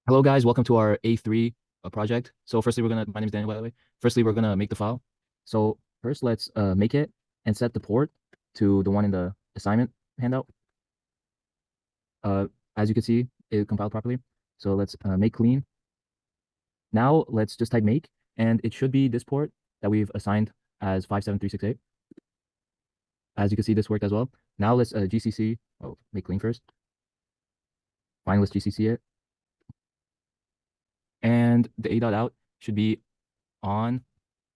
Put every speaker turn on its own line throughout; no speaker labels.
Hello guys, welcome to our A3 project. So firstly, my name is Daniel, by the way. Firstly, we're gonna make the file. So first, let's make it and set the port to the one in the assignment handout. Uh, as you can see, it compiled properly. So let's make clean. Now let's just type make, and it should be this port that we've assigned as 57368. As you can see, this worked as well. Now let's GCC, make clean first. Fine, let's GCC it. And the A.out should be on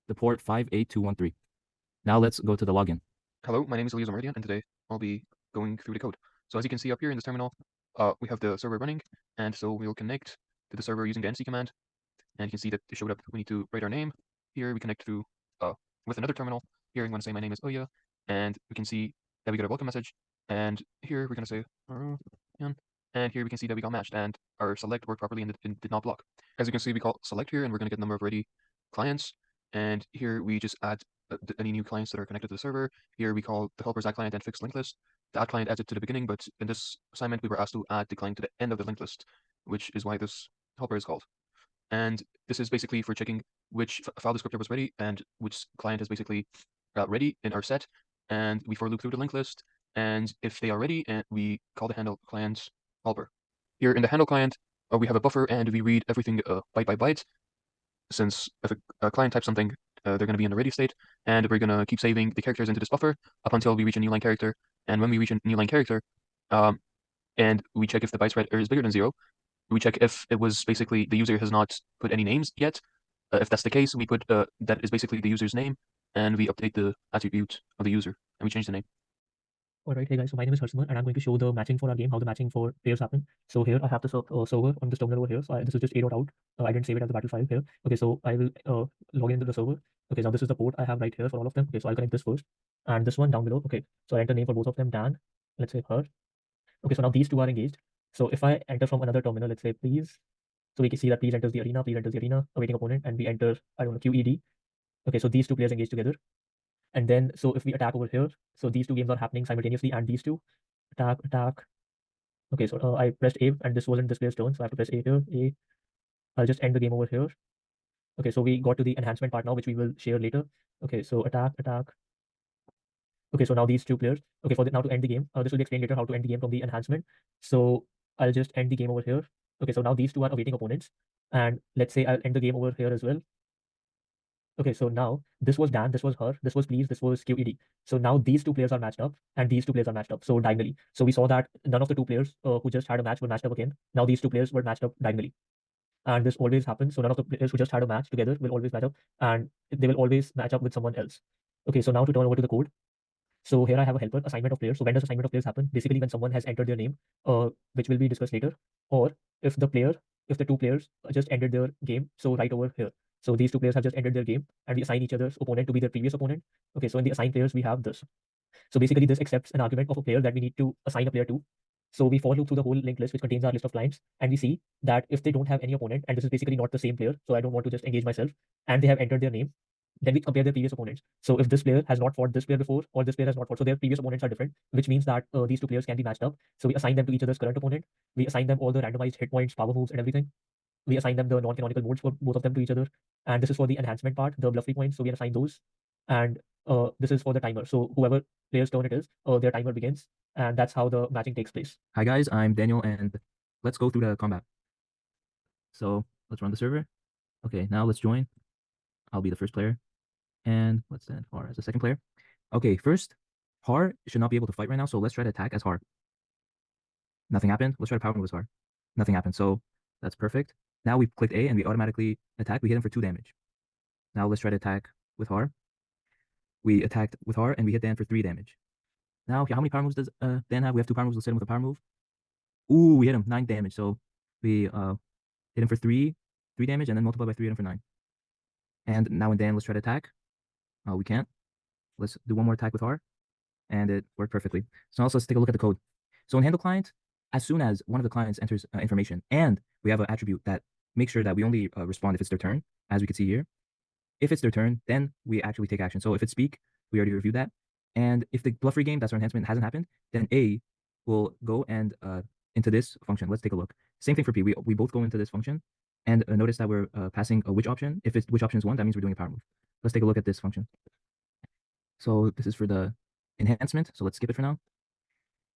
the port 58213. Now let's go to the login.
Hello, my name is Eliezer Meridian, and today I'll be going through the code. So as you can see up here in this terminal, we have the server running, and so we'll connect to the server using the nc command, and you can see that it showed up. We need to write our name. Here we connect through with another terminal. Here I'm going to say my name is Oya, and we can see that we got a welcome message, and here we're going to say and here we can see that we got matched, and our select worked properly and it did not block. As you can see, we call select here, and we're going to get the number of ready clients, and here we just add any new clients that are connected to the server. Here we call the helpers add client and fixed linked list. The add client adds it to the beginning, but in this assignment we were asked to add the client to the end of the linked list, which is why this helper is called. And this is basically for checking which file descriptor was ready and which client is basically ready in our set. And we for loop through the linked list, and if they are ready, and we call the handle client helper. Here in the handle client, we have a buffer, and we read everything byte by byte. Since if a client types something, they're going to be in a ready state, and we're going to keep saving the characters into this buffer up until we reach a new line character. And when we reach a new line character, and we check if the byte spread is bigger than 0, we check if it was basically the user has not put any names yet. If that's the case, we put that is basically the user's name, and we update the attribute of the user, and we change the name.
Alright, hey guys, so my name is Harshman, and I'm going to show the matching for our game, how the matching for players happen. So here I have the server on this terminal over here. So this is just a.out. I didn't save it as the battle file here. Okay, so I will log into the server. Okay, now this is the port I have right here for all of them. Okay, so I'll connect this first, and this one down below. Okay, so I enter name for both of them, Dan. Let's say her. Okay, so now these two are engaged. So if I enter from another terminal, let's say please, so we can see that please enters the arena, awaiting opponent, and we enter, I don't know, QED. Okay, so these two players engage together. And then, so if we attack over here, so these two games are happening simultaneously, and these two attack. Okay, so I pressed A, and this wasn't this player's turn, so I have to press A here. A. I'll just end the game over here. Okay, so we got to the enhancement part now, which we will share later. Okay, so attack. Okay, so now these two players. Okay, now to end the game, this will be explained later how to end the game from the enhancement. So I'll just end the game over here. Okay, so now these two are awaiting opponents, and let's say I'll end the game over here as well. Okay, so now this was Dan, this was her, this was please, this was QED. So now these two players are matched up, and these two players are matched up. So diagonally. So we saw that none of the two players who just had a match were matched up again. Now these two players were matched up diagonally. And this always happens. So none of the players who just had a match together will always match up, and they will always match up with someone else. Okay, so now to turn over to the code. So here I have a helper assignment of players. So when does assignment of players happen? Basically, when someone has entered their name, which will be discussed later, or if the two players just ended their game. So right over here. So these two players have just ended their game, and we assign each other's opponent to be their previous opponent. Okay, so in the assigned players, we have this. So basically, this accepts an argument of a player that we need to assign a player to. So we for loop through the whole linked list, which contains our list of clients, and we see that if they don't have any opponent, and this is basically not the same player, so I don't want to just engage myself, and they have entered their name, then we compare their previous opponents. So if this player has not fought this player before, or this player has not fought, so their previous opponents are different, which means that these two players can be matched up. So we assign them to each other's current opponent. We assign them all the randomized hit points, power moves, and everything. We assign them the non-canonical modes for both of them to each other. And this is for the enhancement part, the bluff free points. So we assign those. And this is for the timer. So whoever player's turn it is, their timer begins. And that's how the matching takes place.
Hi guys, I'm Daniel, and let's go through the combat. So let's run the server. Okay, now let's join. I'll be the first player, and let's send Har as the second player. Okay, first, Har should not be able to fight right now, so let's try to attack as Har. Nothing happened. Let's try to power move as Har. Nothing happened, so that's perfect. Now we clicked A and we automatically attack. We hit him for 2 damage. Now let's try to attack with Har. We attacked with Har and we hit Dan for 3 damage. Now, how many power moves does Dan have? We have 2 power moves. Let's hit him with a power move. Ooh, we hit him 9 damage. So we hit him for 3 damage, and then multiply by 3, hit him for 9. And now in Dan, let's try to attack. We can't. Let's do one more attack with Har, and it worked perfectly. So now let's take a look at the code. So in handle client, as soon as one of the clients enters information, and we have an attribute that makes sure that we only respond if it's their turn, as we can see here. If it's their turn, then we actually take action. So if it's speak, we already reviewed that. And if the bluff free game, that's our enhancement, hasn't happened, then A will go and into this function. Let's take a look. Same thing for P. We both go into this function, and notice that we're passing a which option. If it's which option is 1, that means we're doing a power move. Let's take a look at this function. So this is for the enhancement. So let's skip it for now.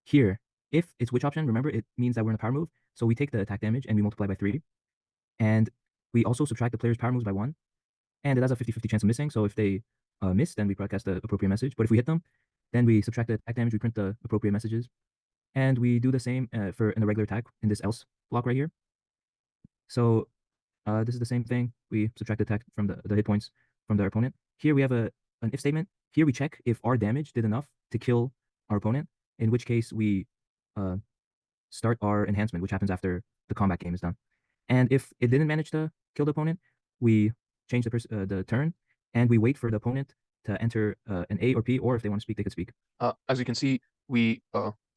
Here, if it's which option, remember it means that we're in a power move. So we take the attack damage and we multiply by 3. And we also subtract the player's power moves by 1. And it has a 50-50 chance of missing. So if they miss, then we broadcast the appropriate message. But if we hit them, then we subtract the attack damage, we print the appropriate messages. And we do the same for in the regular attack in this else block right here. So this is the same thing. We subtract the attack from the hit points from their opponent. Here we have an if statement. Here we check if our damage did enough to kill our opponent, in which case we start our enhancement, which happens after the combat game is done. And if it didn't manage to kill the opponent, we change the turn, and we wait for the opponent to enter an A or P, or if they want to speak, they could speak.
As you can see, we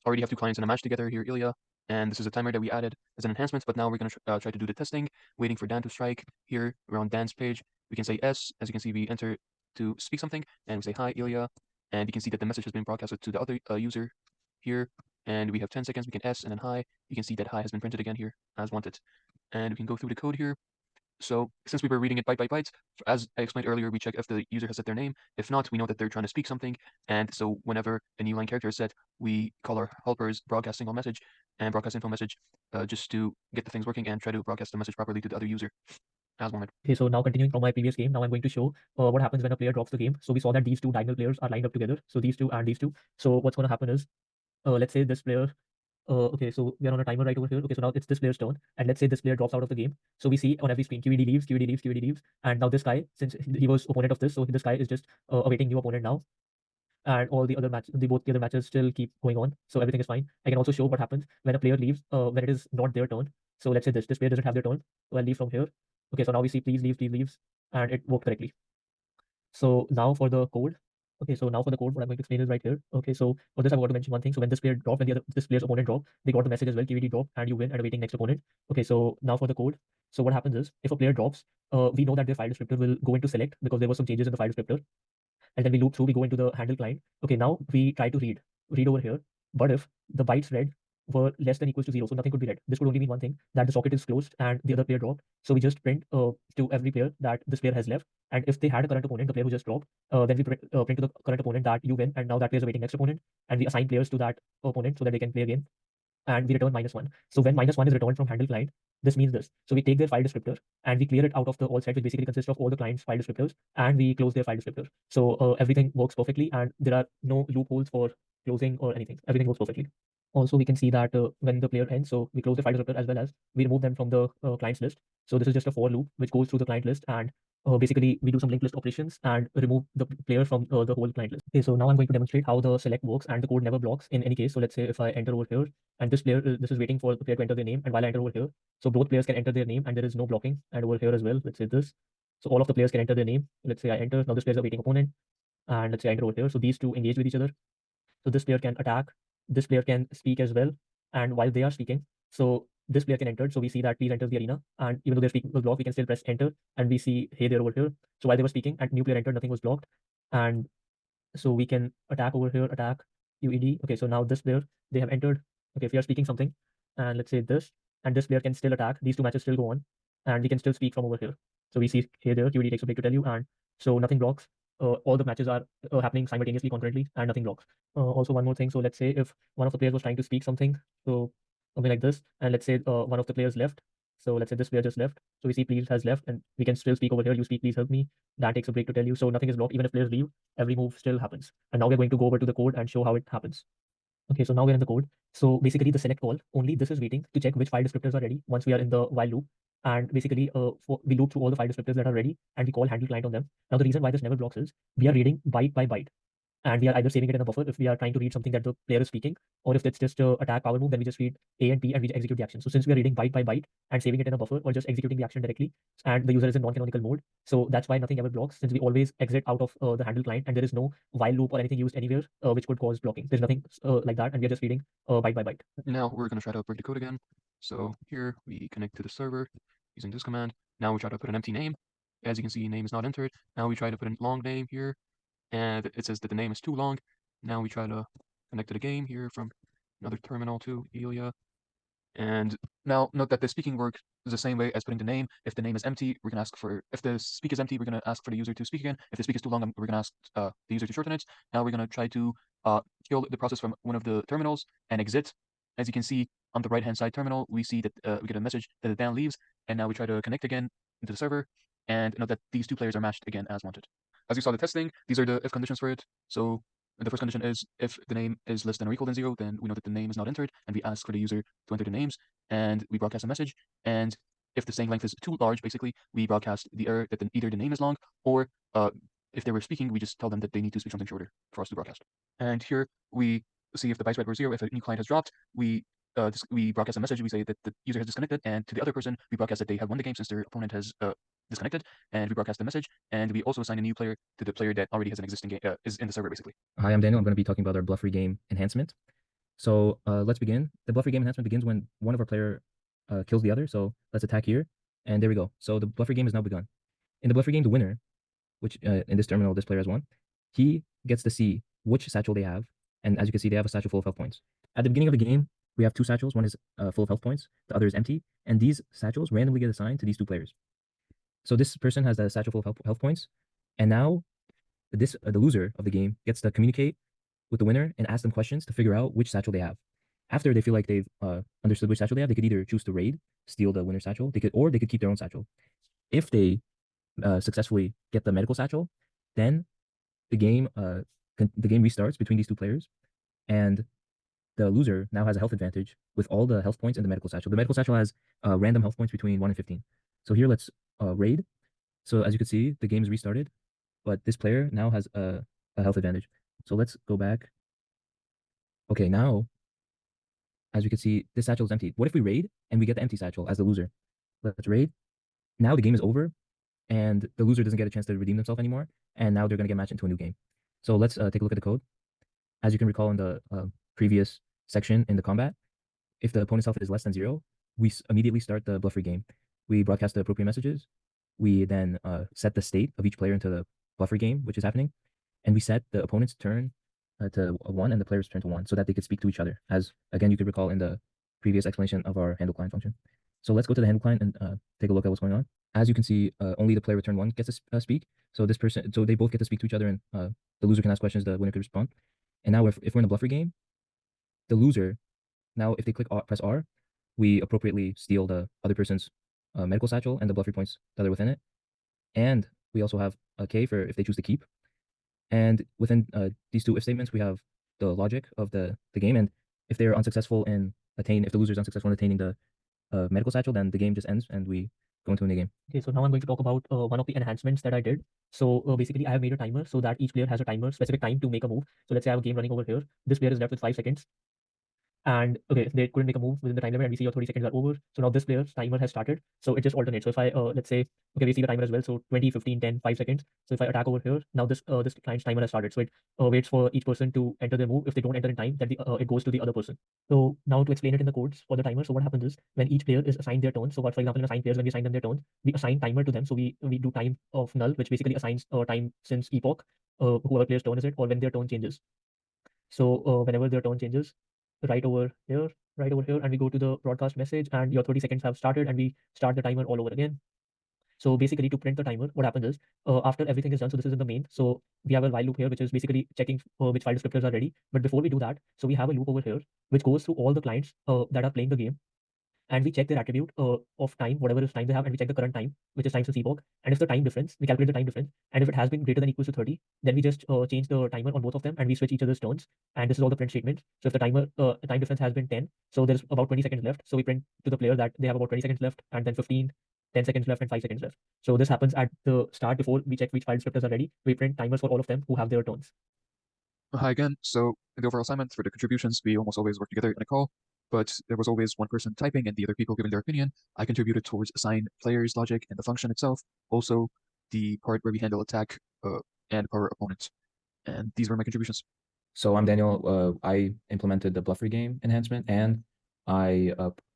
already have 2 clients in a match together here, Ilya, and this is a timer that we added as an enhancement, but now we're going to try to do the testing, waiting for Dan to strike. Here, we're on Dan's page. We can say S. As you can see, we enter to speak something, and we say, hi, Ilya, and you can see that the message has been broadcasted to the other user here, and we have 10 seconds. We can S and then hi. You can see that hi has been printed again here, as wanted. And we can go through the code here. So since we were reading it byte by byte, as I explained earlier, we check if the user has set their name. If not, we know that they're trying to speak something. And so whenever a new line character is set, we call our helpers broadcast single message and broadcast info message just to get the things working and try to broadcast the message properly to the other user as wanted.
Okay, so now continuing from my previous game, now I'm going to show what happens when a player drops the game. So we saw that these 2 diagonal players are lined up together. So these 2 and these 2. So what's going to happen is, let's say this player, okay, so we are on a timer right over here. Okay, so now it's this player's turn. And let's say this player drops out of the game. So we see on every screen, QED leaves, QED leaves, QED leaves. And now this guy, since he was opponent of this, so this guy is just awaiting new opponent now. And all the other matches, both the other matches still keep going on. So everything is fine. I can also show what happens when a player leaves, when it is not their turn. So let's say this player doesn't have their turn. So I'll leave from here. Okay, so now we see please leaves, and it worked correctly. So now for the code. Okay, so now for the code, what I'm going to explain is right here. Okay, so for this, I want to mention one thing. So when this player dropped, when this player's opponent dropped, they got the message as well, QED drop, and you win and awaiting next opponent. Okay, so now for the code. So what happens is, if a player drops, we know that their file descriptor will go into select because there were some changes in the file descriptor. And then we loop through, we go into the handle client. Okay, now we try to read over here. But if the bytes read were less than equals to 0, so nothing could be read. This could only mean one thing, that the socket is closed and the other player dropped. So we just print to every player that this player has left. And if they had a current opponent, the player who just dropped, then we print to the current opponent that you win, and now that player is awaiting next opponent. And we assign players to that opponent so that they can play again. And we return -1. So when -1 is returned from handle client, this means this. So we take their file descriptor and we clear it out of the all set, which basically consists of all the client's file descriptors, and we close their file descriptor. So everything works perfectly, and there are no loopholes for closing or anything. Everything works perfectly. Also, we can see that when the player ends, so we close the file descriptor as well as we remove them from the client's list. So this is just a for loop which goes through the client list, and basically we do some linked list operations and remove the player from the whole client list. Okay, so now I'm going to demonstrate how the select works, and the code never blocks in any case. So let's say if I enter over here, and this player, this is waiting for the player to enter their name, and while I enter over here, so both players can enter their name and there is no blocking. And over here as well, let's say this. So all of the players can enter their name. Let's say I enter, now this player is awaiting opponent, and let's say I enter over here. So these 2 engage with each other. So this player can attack, this player can speak as well. And while they are speaking, so this player can enter. So we see that please enter the arena. And even though their speaking was blocked, we can still press enter and we see hey there over here. So while they were speaking and new player entered, nothing was blocked. And so we can attack over here, attack UED. Okay, so now this player, they have entered. Okay, if we are speaking something, and let's say this, and this player can still attack, these 2 matches still go on, and we can still speak from over here. So we see hey there, QED takes a break to tell you, and so nothing blocks. All the matches are happening simultaneously, concurrently, and nothing blocks. Also, one more thing. So let's say if one of the players was trying to speak something, so something like this, and let's say one of the players left. So let's say this player just left. So we see please has left, and we can still speak over here. You speak, please help me. Dan takes a break to tell you. So nothing is blocked. Even if players leave, every move still happens. And now we're going to go over to the code and show how it happens. Okay, so now we're in the code. So basically the select call, only this is waiting to check which file descriptors are ready once we are in the while loop. And basically we loop through all the file descriptors that are ready and we call handle client on them. Now the reason why this never blocks is we are reading byte by byte. And we are either saving it in a buffer if we are trying to read something that the player is speaking, or if it's just a attack power move, then we just read A and P and we execute the action. So since we are reading byte by byte and saving it in a buffer or just executing the action directly, and the user is in non-canonical mode, so that's why nothing ever blocks, since we always exit out of the handle client and there is no while loop or anything used anywhere which could cause blocking. There's nothing like that, and we are just reading byte by byte.
Now we're going to try to break the code again. So here we connect to the server using this command. Now we try to put an empty name. As you can see, name is not entered. Now we try to put a long name here, and it says that the name is too long. Now we try to connect to the game here from another terminal to Ilya. And now note that the speaking works the same way as putting the name. If the name is empty, we're gonna ask for, if the speak is empty, we're gonna ask for the user to speak again. If the speak is too long, we're gonna ask the user to shorten it. Now we're gonna try to kill the process from one of the terminals and exit. As you can see on the right-hand side terminal, we see that we get a message that the Dan leaves, and now we try to connect again into the server, and note that these two players are matched again as wanted. As you saw the testing, these are the if conditions for it. So the first condition is if the name is less than or equal than 0, then we know that the name is not entered, and we ask for the user to enter the names, and we broadcast a message. And if the string length is too large, basically, we broadcast the error that either the name is long, or if they were speaking, we just tell them that they need to speak something shorter for us to broadcast. And here we see if the byte rate were 0, if a new client has dropped, we broadcast a message. We say that the user has disconnected, and to the other person, we broadcast that they have won the game since their opponent has disconnected, and we broadcast the message, and we also assign a new player to the player that already has an existing game, is in the server, basically.
Hi, I'm Daniel. I'm going to be talking about our bluff free game enhancement. So let's begin. The bluff free game enhancement begins when one of our player kills the other. So let's attack here, and there we go. So the bluff free game has now begun. In the bluff free game, the winner, which in this terminal this player has won, he gets to see which satchel they have, and as you can see, they have a satchel full of health points. At the beginning of the game, we have two satchels. One is full of health points, the other is empty, and these satchels randomly get assigned to these two players. So this person has the satchel full of health points, and now the loser of the game gets to communicate with the winner and ask them questions to figure out which satchel they have. After they feel like they've understood which satchel they have, they could either choose to raid, steal the winner's satchel, or they could keep their own satchel. If they successfully get the medical satchel, then the game restarts between these two players, and the loser now has a health advantage with all the health points in the medical satchel. The medical satchel has random health points between 1 and 15. So here let's raid. So as you can see, the game is restarted, but this player now has a health advantage. So let's go back. Okay, now, as you can see, this satchel is empty. What if we raid and we get the empty satchel as the loser? Let's raid. Now the game is over, and the loser doesn't get a chance to redeem themselves anymore, and now they're going to get matched into a new game. So let's take a look at the code. As you can recall in the previous section in the combat, if the opponent's health is less than 0, we immediately start the bluff free game. We broadcast the appropriate messages. We then set the state of each player into the bluff free game, which is happening, and we set the opponent's turn to 1 and the player's turn to 1 so that they could speak to each other, as again you could recall in the previous explanation of our handle client function. So let's go to the handle client and take a look at what's going on. As you can see, only the player with turn 1 gets to speak. So they both get to speak to each other, and the loser can ask questions, the winner could respond. And now if we're in a bluffer game, the loser, now if they press R, we appropriately steal the other person's medical satchel and the bluffer points that are within it. And we also have a K for if they choose to keep. And within these two if statements, we have the logic of the game. And if they're unsuccessful in if the loser is unsuccessful in attaining the medical satchel, then the game just ends and we go into a new game.
Okay, so now I'm going to talk about one of the enhancements that I did. So basically, I have made a timer so that each player has a timer, specific time to make a move. So let's say I have a game running over here. This player is left with 5 seconds. And okay, they couldn't make a move within the time limit, and we see your 30 seconds are over. So now this player's timer has started. So it just alternates. So if I let's say, okay, we see the timer as well. So 20, 15, 10, 5 seconds. So if I attack over here, now this client's timer has started. So it waits for each person to enter their move. If they don't enter in time, then it goes to the other person. So now to explain it in the codes for the timer, so what happens is when each player is assigned their turn. So what, for example, in assigned players, when we assign them their turns, we assign timer to them. So we do time of null, which basically assigns time since epoch, whoever player's turn is it, or when their turn changes. So whenever their turn changes, right over here, and we go to the broadcast message, and your 30 seconds have started, and we start the timer all over again. So basically, to print the timer, what happens is after everything is done, so this is in the main. So we have a while loop here, which is basically checking which file descriptors are ready. But before we do that, so we have a loop over here, which goes through all the clients that are playing the game, and we check their attribute of time, whatever is time they have, and we check the current time, which is time since epoch. And if the time difference, we calculate the time difference, and if it has been greater than equals to 30, then we just change the timer on both of them, and we switch each other's turns. And this is all the print statements. So if the time difference has been 10, so there's about 20 seconds left. So we print to the player that they have about 20 seconds left, and then 15, 10 seconds left, and 5 seconds left. So this happens at the start before we check which file descriptors are ready. We print timers for all of them who have their turns.
Hi again. So the overall assignment for the contributions, we almost always work together in a call, but there was always one person typing and the other people giving their opinion. I contributed towards assign players logic and the function itself, also the part where we handle attack and power opponents. And these were my contributions.
So I'm Daniel. I implemented the bluff free game enhancement, and I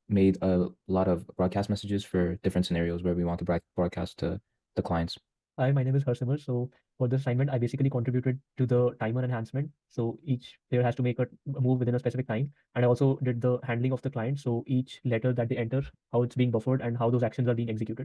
made a lot of broadcast messages for different scenarios where we want to broadcast to the clients.
Hi, my name is Harsimar. So for this assignment, I basically contributed to the timer enhancement. So each player has to make a move within a specific time. And I also did the handling of the client. So each letter that they enter, how it's being buffered and how those actions are being executed.